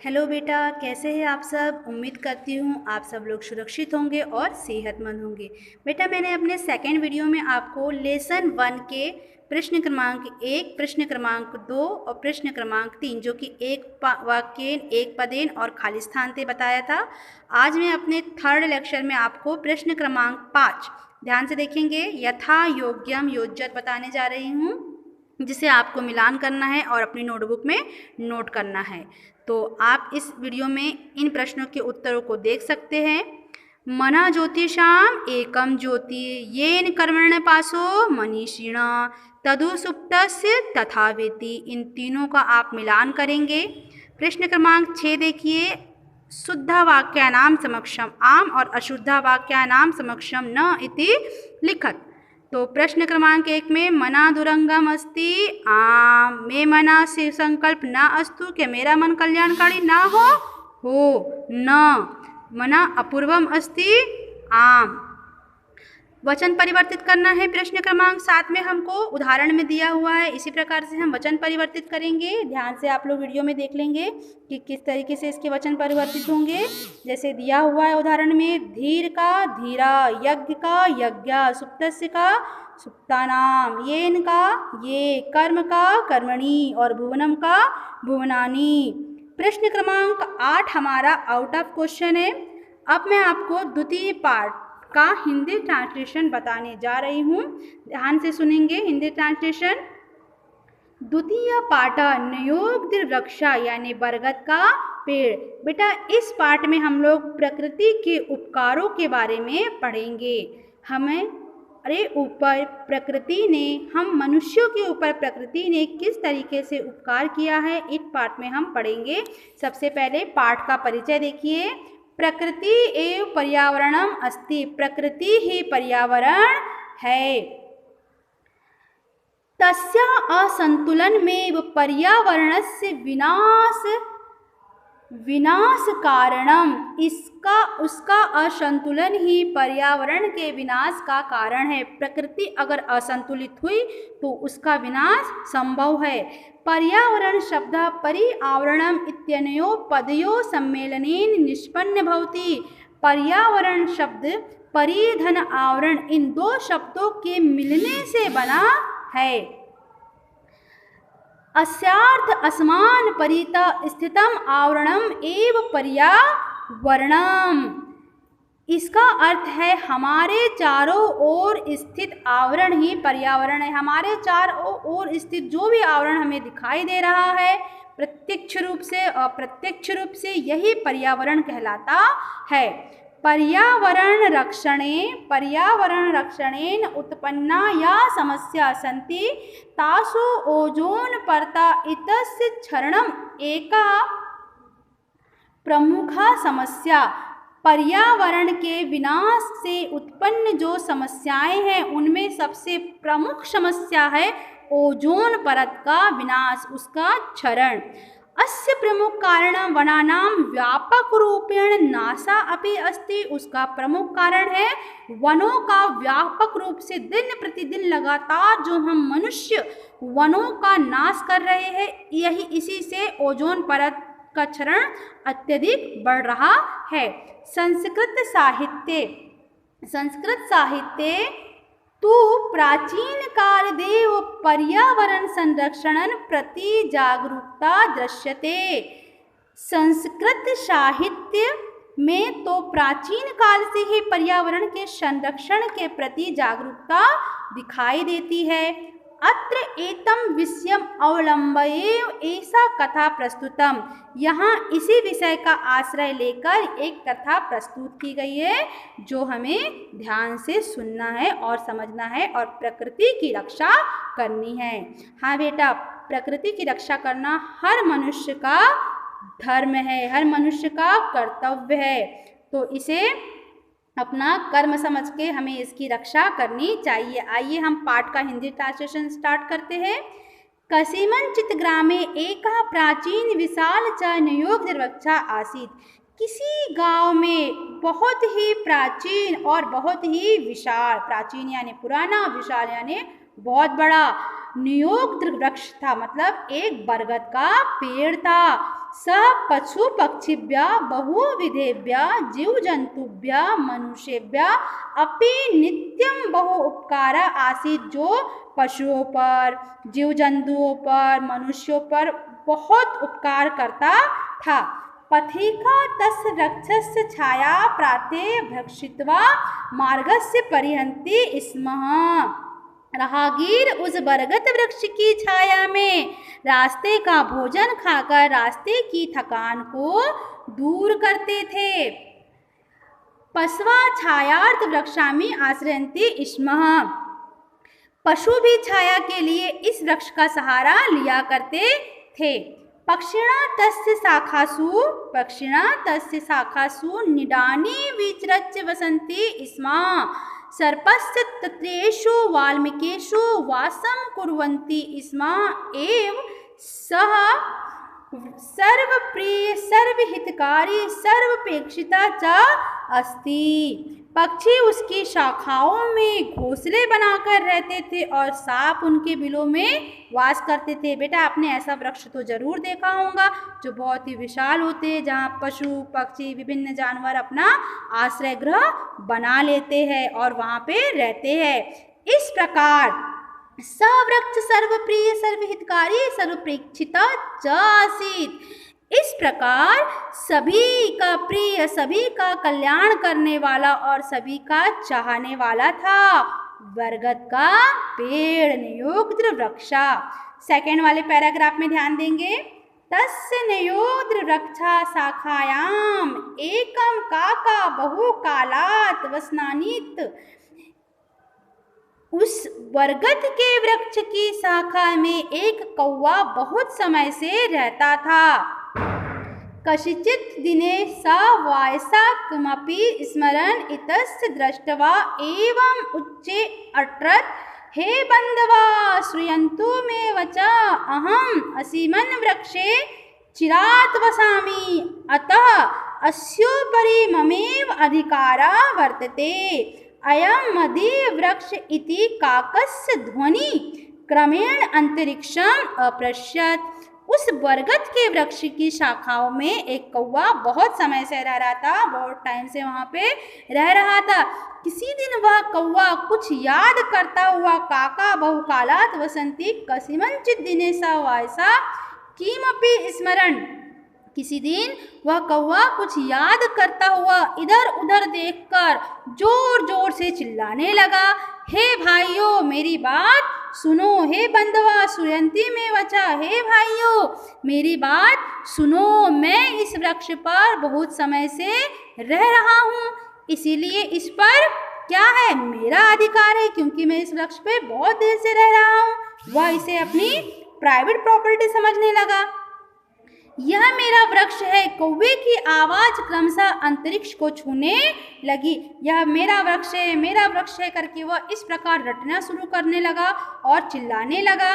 Hello बेटा, कैसे हैं आप सब। उम्मीद करती हूँ आप सब लोग सुरक्षित होंगे और सेहतमंद होंगे। बेटा, मैंने अपने सेकंड वीडियो में आपको लेसन 1 के प्रश्न क्रमांक 1, प्रश्न क्रमांक 2 और प्रश्न क्रमांक 3 जो कि एक वाक्येन, एक पदेन और खाली स्थान थे बताया था। आज मैं अपने थर्ड लेक्चर में आपको प्रश्न क्रमांक 5 ध्यान से देखेंगे, यथा योग्यम योज्यत बताने जा रही हूँ, जिसे आपको मिलान करना है और अपनी नोटबुक में नोट करना है। तो आप इस वीडियो में इन प्रश्नों के उत्तरों को देख सकते हैं। मना ज्योतिषाम एकम ज्योति येन कर्मण पासो मनीषिणा तदु सुप्तस्य तथा वेति। इन तीनों का आप मिलान करेंगे। प्रश्न क्रमांक 6 देखिए, शुद्ध वाक्यानाम समक्षम आम और अशुद्ध वाक्यानाम समक्षम न इति लिखत। तो प्रश्न क्रमांक 1 में मना दुरंगम अस्ति आम में मना से संकल्प ना अस्तु कि मेरा मन कल्याणकारी ना हो न मना अपूर्वम अस्ति आम। वचन परिवर्तित करना है। प्रश्न क्रमांक 7 में हमको उदाहरण में दिया हुआ है, इसी प्रकार से हम वचन परिवर्तित करेंगे। ध्यान से आप लोग वीडियो में देख लेंगे कि किस तरीके से इसके वचन परिवर्तित होंगे। जैसे दिया हुआ है उदाहरण में, धीर का धीरा, यज्ञ का यज्ञ, सुप्तस्य का सुप्तानाम, येन का ये, कर्म का कर्मणि और भुवनम का भुवनानि। प्रश्न क्रमांक 8 हमारा आउट ऑफ क्वेश्चन है। अब मैं आपको द्वितीय पार्ट का हिंदी ट्रांसलेशन बताने जा रही हूँ, ध्यान से सुनेंगे। हिंदी ट्रांसलेशन, द्वितीय पाठ नयोग वृक्षा यानी बरगद का पेड़। बेटा, इस पाठ में हम लोग प्रकृति के उपकारों के बारे में पढ़ेंगे। हमारे ऊपर प्रकृति ने, हम मनुष्यों के ऊपर प्रकृति ने किस तरीके से उपकार किया है, इस पाठ में हम पढ़ेंगे। सबसे पहले पाठ का परिचय देखिए। प्रकृति एव पर्यावरणम अस्ति, प्रकृति ही पर्यावरण है। तस्या असंतुलन में पर्यावरणस्य विनाश कारणम, इसका उसका असंतुलन ही पर्यावरण के विनाश का कारण है। प्रकृति अगर असंतुलित हुई तो उसका विनाश संभव है। पर्यावरण शब्द परिआवरणम इत्यनयो पदयो सम्मेलनेन निष्पन्न भवति। पर्यावरण शब्द परिधन आवरण, इन दो शब्दों के मिलने से बना है। अस्यार्थ असमान परित स्थितम आवरणम एव पर्यावरणम। इसका अर्थ है हमारे चारों ओर स्थित आवरण ही पर्यावरण है। हमारे चारों ओर स्थित जो भी आवरण हमें दिखाई दे रहा है, प्रत्यक्ष रूप से अप्रत्यक्ष रूप से, यही पर्यावरण कहलाता है। पर्यावरण रक्षणेन उत्पन्ना या समस्या सन्ति तासु ओजोन परता इतस्य क्षरणम एका प्रमुखा समस्या। पर्यावरण के विनाश से उत्पन्न जो समस्याएं हैं, उनमें सबसे प्रमुख समस्या है ओजोन परत का विनाश, उसका क्षरण। अस्य प्रमुख कारण वनानाम व्यापक रूपेण नाशा अपि अस्ति। उसका प्रमुख कारण है वनों का व्यापक रूप से दिन प्रतिदिन लगातार जो हम मनुष्य वनों का नाश कर रहे हैं, यही इसी से ओजोन परत का क्षरण अत्यधिक बढ़ रहा है। संस्कृत साहित्य तो प्राचीन काल देव पर्यावरण संरक्षण प्रति जागरूकता दृश्यते। संस्कृत साहित्य में तो प्राचीन काल से ही पर्यावरण के संरक्षण के प्रति जागरूकता दिखाई देती है। अत्र एतम विषयम अवलंबयेव ऐसा कथा प्रस्तुतम। यहाँ इसी विषय का आश्रय लेकर एक कथा प्रस्तुत की गई है, जो हमें ध्यान से सुनना है और समझना है और प्रकृति की रक्षा करनी है। हाँ बेटा, प्रकृति की रक्षा करना हर मनुष्य का धर्म है, हर मनुष्य का कर्तव्य है। तो इसे अपना कर्म समझ के हमें इसकी रक्षा करनी चाहिए। आइए हम पाठ का हिंदी ट्रांसलेशन स्टार्ट करते हैं। कस्मिंश्चित् ग्रामे एकः प्राचीन विशाल च नयोग वृक्षा आसीत्। किसी गांव में बहुत ही प्राचीन और बहुत ही विशाल, प्राचीन यानी पुराना, विशाल यानी बहुत बड़ा, नियोक्त वृक्ष था, मतलब एक बरगद का पेड़ था। सह पशु पक्षिभ्य बहुविधेभ्य जीव जंतुभ्य मनुष्यभ्य अपि नित्यम बहु उपकार आसीत, जो पशुओं पर, जीव जंतुओं पर, मनुष्यों पर बहुत उपकार करता था। पथिका तस्य वृक्षस्य छाया प्राते भक्षित्वा मार्गस्य परिहन्ति स्मः। राहगीर उस बरगद वृक्ष की छाया में रास्ते का भोजन खाकर रास्ते की थकान को दूर करते थे। पशवा छायार्थ वृक्षामि आश्रयन्ति स्मः। पशु भी छाया के लिए इस वृक्ष का सहारा लिया करते थे। पक्षिणा तस्य शाखासु निडानी विचरच्य वसन्ति स्म। सर्पस्य तत्रेषु वाल्मीकेषु वासं कुर्वन्ति स्म। एव सः सर्वप्रिय सर्वहितकारी सर्वपेक्षिता च अस्ति। पक्षी उसकी शाखाओं में घोंसले बनाकर रहते थे और सांप उनके बिलों में वास करते थे। बेटा आपने ऐसा वृक्ष तो जरूर देखा होगा जो बहुत ही विशाल होते हैं, जहाँ पशु पक्षी विभिन्न जानवर अपना आश्रय गृह बना लेते हैं और वहाँ पे रहते हैं। इस प्रकार सवृक्ष सर्वप्रिय सर्वहितकारी सर्वप्रेक्षिता च आसीत्। इस प्रकार सभी का प्रिय, सभी का कल्याण करने वाला और सभी का चाहने वाला था बरगद का पेड़, नियोक्त वृक्षा। सेकेंड वाले पैराग्राफ में ध्यान देंगे। तस्य नियोक्त वृक्षा शाखायाम एकम काका बहु कालात वसनानीत। उस बरगद के वृक्ष की शाखा में एक कौवा बहुत समय से रहता था। कशिचित् दिने स वायसा किमपि स्मरन् इतस्य दृष्ट्वा एवं उच्चे अटृत्, हे बन्धवा श्रूयन्तु मे वचः, अहम् अस्मिन् वृक्षे चिरात् वसामि, अतः अस्योपरि ममेव अधिकारः वर्तते। अयं मदीय वृक्ष इति काकस्य ध्वनि क्रमेण अंतरिक्षम अपृच्छत्। उस बरगद के वृक्ष की शाखाओं में एक कौवा बहुत समय से रह रहा था, बहुत टाइम से वहाँ पे रह रहा था। किसी दिन वह कौवा कुछ याद करता हुआ काका बहुकालात वसंती कसिमंचित दिने सा वायसा किमपि स्मरण। किसी दिन वह कौवा कुछ याद करता हुआ इधर उधर देखकर जोर जोर से चिल्लाने लगा, हे भाइयों मेरी बात सुनो, हे बंधवा श्रूयन्ति मे वचः, हे भाइयों मेरी बात सुनो, मैं इस वृक्ष पर बहुत समय से रह रहा हूँ, इसीलिए इस पर क्या है, मेरा अधिकार है, क्योंकि मैं इस वृक्ष पे बहुत देर से रह रहा हूँ। वह इसे अपनी प्राइवेट प्रॉपर्टी समझने लगा। यह मेरा वृक्ष है। कौवे की आवाज क्रमशः अंतरिक्ष को छूने लगी। यह मेरा वृक्ष है, मेरा वृक्ष है करके वह इस प्रकार रटना शुरू करने लगा और चिल्लाने लगा,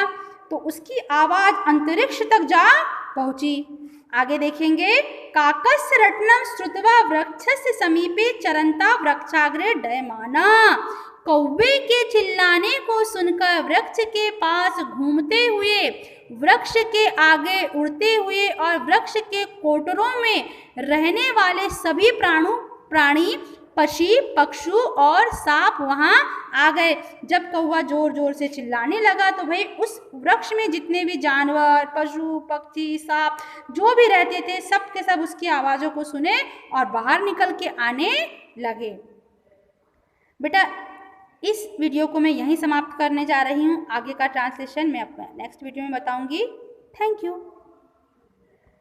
तो उसकी आवाज अंतरिक्ष तक जा पहुंची। आगे देखेंगे। काकस्य रटनम श्रुत्वा वृक्षस्य समीपे चरन्ता वृक्षाग्रे डयमाना। कौवे के चिल्लाने को सुनकर वृक्ष के पास घूमते हुए, वृक्ष के आगे उड़ते हुए और वृक्ष के कोटरों में रहने वाले सभी प्राणी पक्षी पक्षु और सांप वहाँ आ गए। जब कौवा जोर जोर से चिल्लाने लगा तो भाई उस वृक्ष में जितने भी जानवर पशु पक्षी सांप जो भी रहते थे सब के सब उसकी आवाज़ों को सुने और बाहर निकल के आने लगे। बेटा इस वीडियो को मैं यहीं समाप्त करने जा रही हूँ। आगे का ट्रांसलेशन मैं अपना नेक्स्ट वीडियो में बताऊँगी। Thank you.